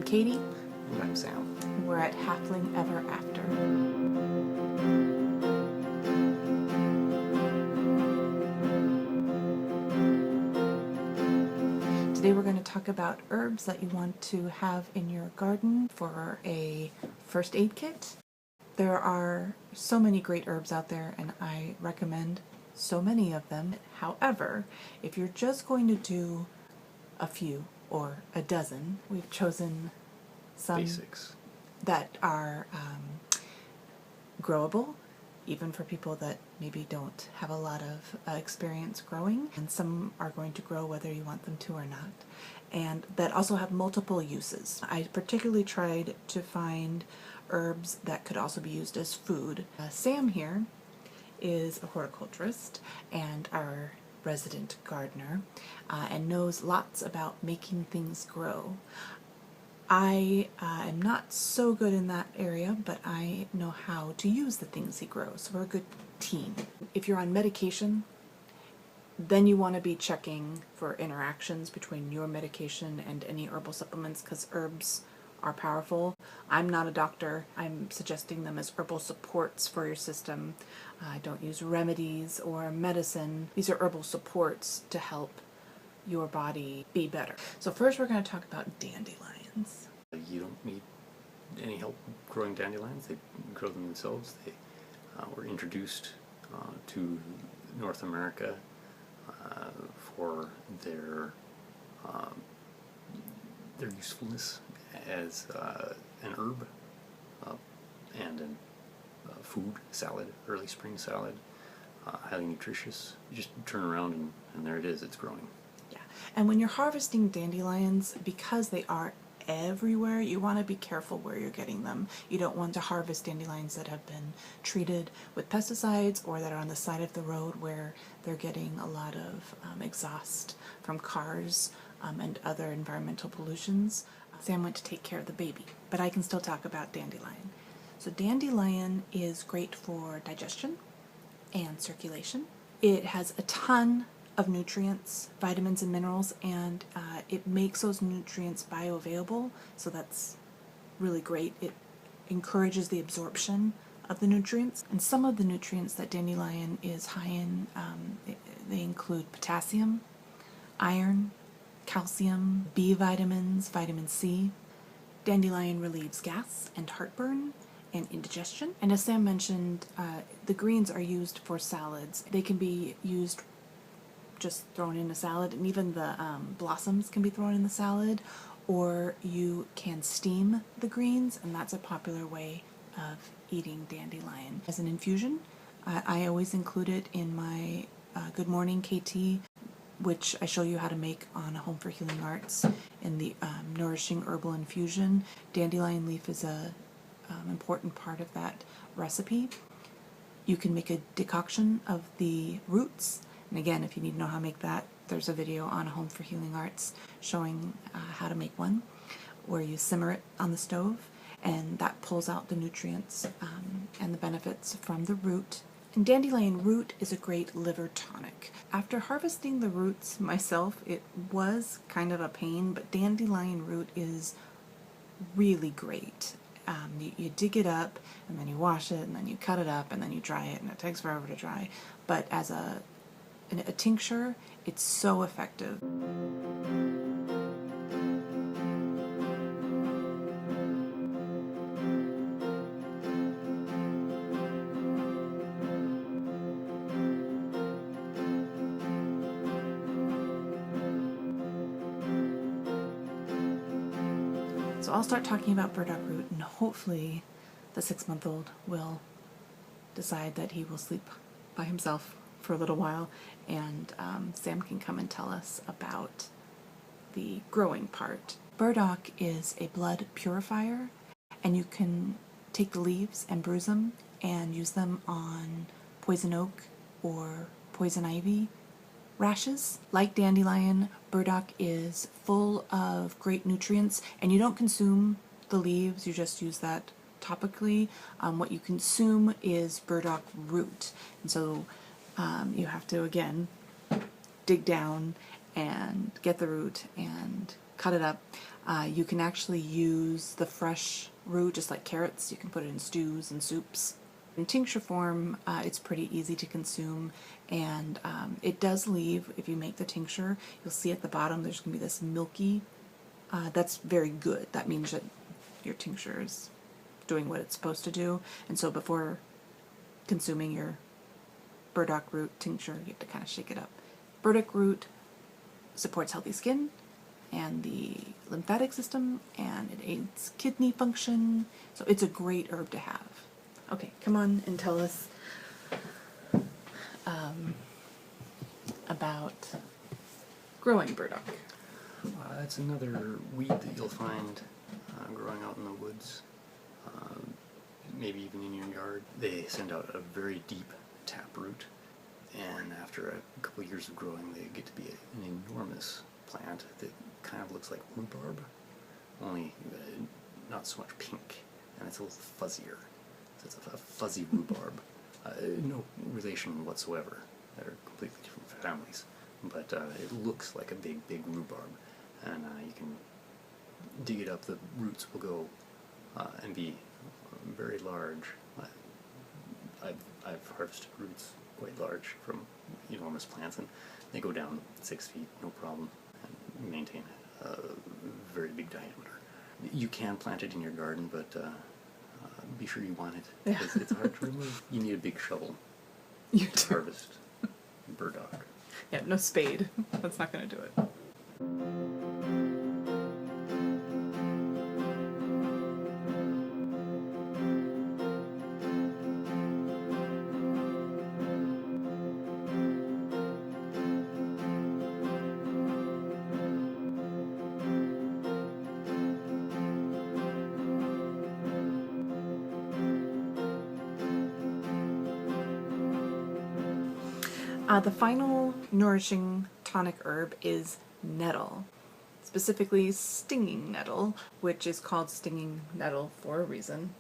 Katie. And I'm Sam. We're at Halfling Ever After. Today we're going to talk about herbs that you want to have in your garden for a first aid kit. There are so many great herbs out there, and I recommend so many of them. However, if you're just going to do a few or a dozen, we've chosen some Basics that are growable, even for people that maybe don't have a lot of experience growing, and some are going to grow whether you want them to or not, and that also have multiple uses. I particularly tried to find herbs that could also be used as food. Sam here is a horticulturist and our resident gardener and knows lots about making things grow. I am not so good in that area, but I know how to use the things he grows, so we're a good team. If you're on medication, then you want to be checking for interactions between your medication and any herbal supplements, because herbs are powerful. I'm not a doctor. I'm suggesting them as herbal supports for your system. I don't use remedies or medicine. These are herbal supports to help your body be better. So first we're going to talk about dandelions. You don't need any help growing dandelions. They grow them themselves. They were introduced to North America for their usefulness as an herb and a food salad, early spring salad, highly nutritious. You just turn around and there it is, it's growing. Yeah, and when you're harvesting dandelions, because they are everywhere, you want to be careful where you're getting them. You don't want to harvest dandelions that have been treated with pesticides or that are on the side of the road where they're getting a lot of exhaust from cars and other environmental pollutions. Sam went to take care of the baby, but I can still talk about dandelion. So dandelion is great for digestion and circulation. It has a ton of nutrients, vitamins and minerals, and it makes those nutrients bioavailable, so that's really great. It encourages the absorption of the nutrients, and some of the nutrients that dandelion is high in, they include potassium, iron, calcium, B vitamins, vitamin C. Dandelion relieves gas and heartburn and indigestion. And as Sam mentioned, the greens are used for salads. They can be used just thrown in a salad, and even the blossoms can be thrown in the salad, or you can steam the greens, and that's a popular way of eating dandelion. As an infusion, I always include it in my Good Morning KT, which I show you how to make on Home for Healing Arts in the Nourishing Herbal Infusion. Dandelion leaf is a important part of that recipe. You can make a decoction of the roots, and again, if you need to know how to make that, there's a video on Home for Healing Arts showing how to make one, where you simmer it on the stove, and that pulls out the nutrients and the benefits from the root. And dandelion root is a great liver tonic. After harvesting the roots myself, it was kind of a pain, but dandelion root is really great. You dig it up, and then you wash it, and then you cut it up, and then you dry it, and it takes forever to dry. But as a tincture, it's so effective. So I'll start talking about burdock root, and hopefully the 6-month-old will decide that he will sleep by himself for a little while, and Sam can come and tell us about the growing part. Burdock is a blood purifier, and you can take the leaves and bruise them and use them on poison oak or poison ivy rashes. Like dandelion, burdock is full of great nutrients, and you don't consume the leaves, you just use that topically. What you consume is burdock root, and so you have to, again, dig down and get the root and cut it up. You can actually use the fresh root, just like carrots. You can put it in stews and soups. In tincture form, it's pretty easy to consume, and it does leave, if you make the tincture, you'll see at the bottom there's going to be this milky, that's very good. That means that your tincture is doing what it's supposed to do, and so before consuming your burdock root tincture, you have to kind of shake it up. Burdock root supports healthy skin and the lymphatic system, and it aids kidney function, so it's a great herb to have. Okay, come on and tell us about growing burdock. It's another weed that you'll find growing out in the woods, maybe even in your yard. They send out a very deep taproot, and after a couple of years of growing, they get to be an enormous plant that kind of looks like rhubarb, only not so much pink, and it's a little fuzzier. So it's a fuzzy rhubarb. No relation whatsoever. They're completely different families, but it looks like a big, big rhubarb, and you can dig it up. The roots will go and be very large. I've harvested roots quite large from enormous plants, and they go down 6 feet, no problem, and maintain a very big diameter. You can plant it in your garden, but be sure you want it, because it's hard to remove. You need a big shovel to harvest burdock. Yeah, no spade. That's not going to do it. The final nourishing tonic herb is nettle, specifically stinging nettle, which is called stinging nettle for a reason.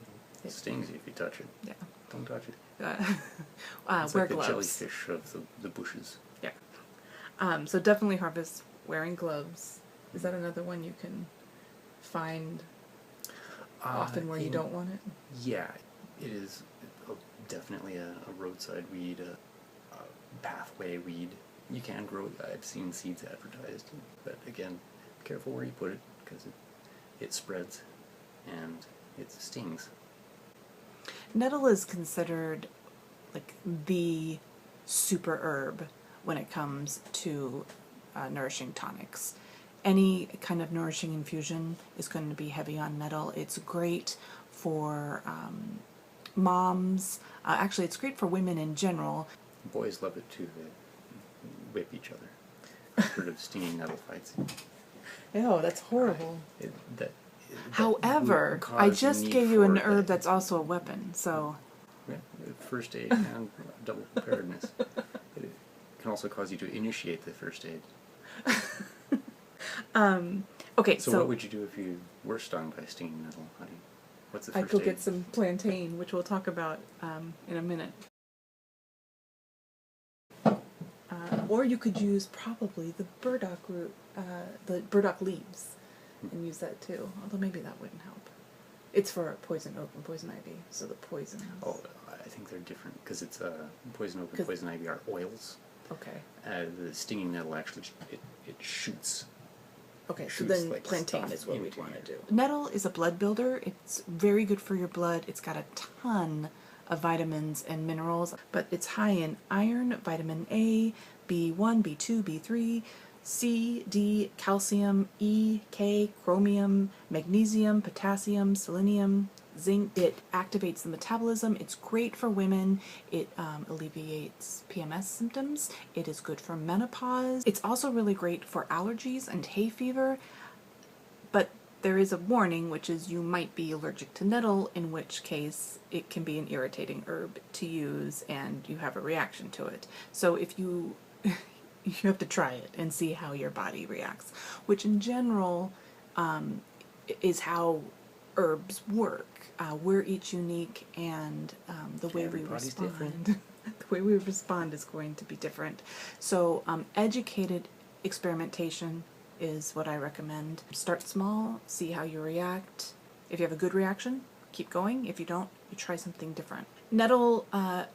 It stings you if you touch it. Yeah. Don't touch it. It's Wear like gloves. the jellyfish of the bushes. Yeah. So definitely harvest wearing gloves. Is that another one you can find often where you don't want it? Yeah, it is definitely a roadside weed, a pathway weed. You can grow it. I've seen seeds advertised, but again, be careful where you put it, because it spreads and it stings. Nettle is considered like the super herb when it comes to nourishing tonics. Any kind of nourishing infusion is going to be heavy on nettle. It's great for moms. Actually, it's great for women in general. Boys love it too. They whip each other. I've heard of stinging nettle fights. Oh, that's horrible. That However, would cause I just need gave you an for herb that's also a weapon, so... Yeah, first aid and double preparedness. It can also cause you to initiate the first aid. Okay, So what would you do if you were stung by stinging nettle? What's the first I'd go aid? get some plantain, which we'll talk about in a minute. Or you could use probably the burdock root, the burdock leaves, and use that too. Although maybe that wouldn't help. It's for poison oak and poison ivy, so the poisons. Oh, I think they're different, because it's poison oak and poison ivy are oils. Okay. The stinging nettle actually it shoots. Okay, so shoots then like plantain stuff is what we'd into want to you. do. Nettle is a blood builder. It's very good for your blood. It's got a ton of vitamins and minerals, but it's high in iron, vitamin A, B1, B2, B3, C, D, calcium, E, K, chromium, magnesium, potassium, selenium, zinc. It activates the metabolism. It's great for women. It alleviates PMS symptoms. It is good for menopause. It's also really great for allergies and hay fever, but there is a warning, which is you might be allergic to nettle, in which case it can be an irritating herb to use and you have a reaction to it. So if you you have to try it and see how your body reacts, which in general is how herbs work. We're each unique, and the way we Everybody's respond, different. the way we respond is going to be different. So educated experimentation is what I recommend. Start small, see how you react. If you have a good reaction, keep going. If you don't, you try something different. Nettle,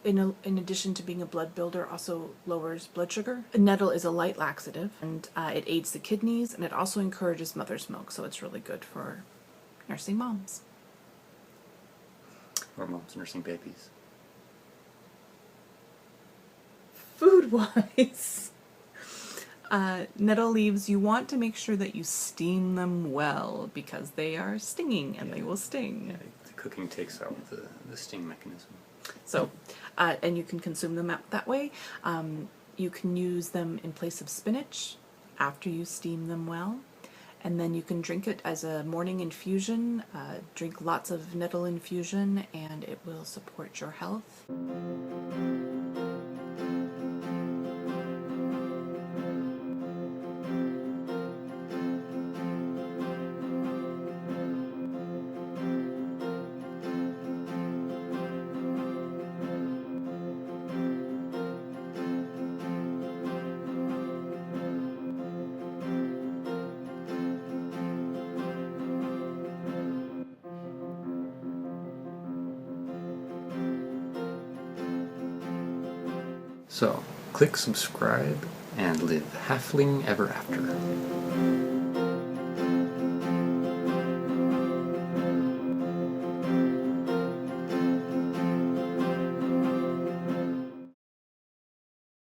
in addition to being a blood builder, also lowers blood sugar. Nettle is a light laxative, and it aids the kidneys, and it also encourages mother's milk, so it's really good for nursing moms. Or moms nursing babies. Food-wise, nettle leaves, you want to make sure that you steam them well because they are stinging and they will sting. Yeah, the cooking takes out the sting mechanism. So, and you can consume them that way. You can use them in place of spinach after you steam them well. And then you can drink it as a morning infusion. Drink lots of nettle infusion and it will support your health. So, click subscribe and live Halfling Ever After.